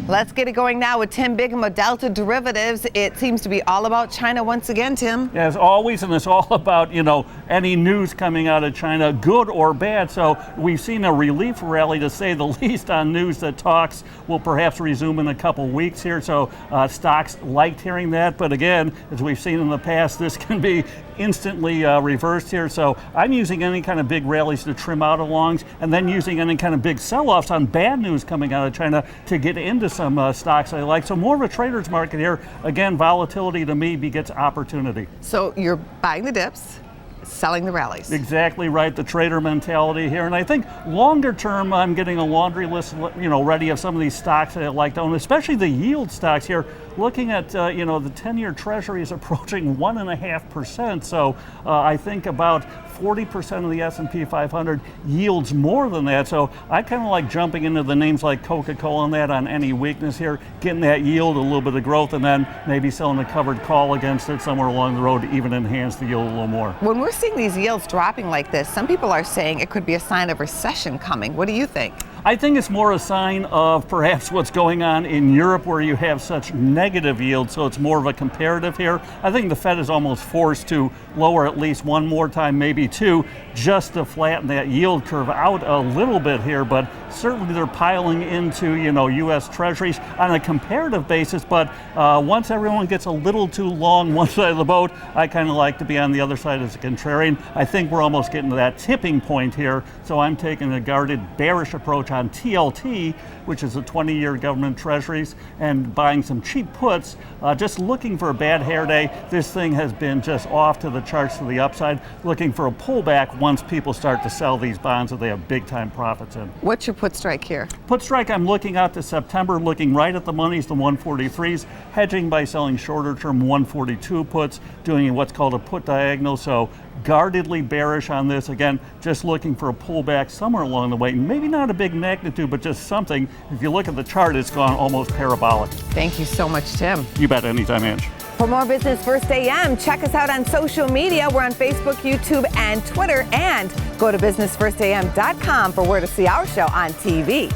Let's get it going now with Tim Biggam of Delta Derivatives. It seems to be all about China once again, Tim. Yeah, as always, and it's all about, any news coming out of China, good or bad. So we've seen a relief rally, to say the least, on news that talks will perhaps resume in a couple weeks here. So stocks liked hearing that. But again, as we've seen in the past, this can be instantly reversed here. So I'm using any kind of big rallies to trim out alongs, and then using any kind of big sell-offs on bad news coming out of China to get into some stocks I like. So more of a trader's market here. Again, volatility to me begets opportunity. So you're buying the dips, selling the rallies. Exactly right, the trader mentality here. And I think longer term, I'm getting a laundry list, ready of some of these stocks that I like to own, especially the yield stocks here. Looking at, the 10-year Treasury is approaching 1.5%. So I think about 40% of the S&P 500 yields more than that. So I kind of like jumping into the names like Coca-Cola and that on any weakness here, getting that yield, a little bit of growth, and then maybe selling a covered call against it somewhere along the road to even enhance the yield a little more. When we're seeing these yields dropping like this, some people are saying it could be a sign of recession coming. What do you think? I think it's more a sign of perhaps what's going on in Europe, where you have such negative yields, so it's more of a comparative here. I think the Fed is almost forced to lower at least one more time, maybe two, just to flatten that yield curve out a little bit here, but certainly they're piling into, U.S. Treasuries on a comparative basis, but once everyone gets a little too long one side of the boat, I kind of like to be on the other side as a contrarian. I think we're almost getting to that tipping point here, so I'm taking a guarded bearish approach on TLT, which is a 20-year government treasuries, and buying some cheap puts, just looking for a bad hair day. This thing has been just off to the charts to the upside, looking for a pullback once people start to sell these bonds that they have big time profits in. What's your put strike here? Put strike, I'm looking out to September, looking right at the monies, the 143s, hedging by selling shorter term 142 puts, doing what's called a put diagonal, so guardedly bearish on this. Again, just looking for a pullback somewhere along the way. Maybe not a big magnitude, but just something. If you look at the chart, it's gone almost parabolic. Thank you so much, Tim. You bet, anytime, Ange. For more Business First AM, check us out on social media. We're on Facebook, YouTube, and Twitter. And go to businessfirstam.com for where to see our show on TV.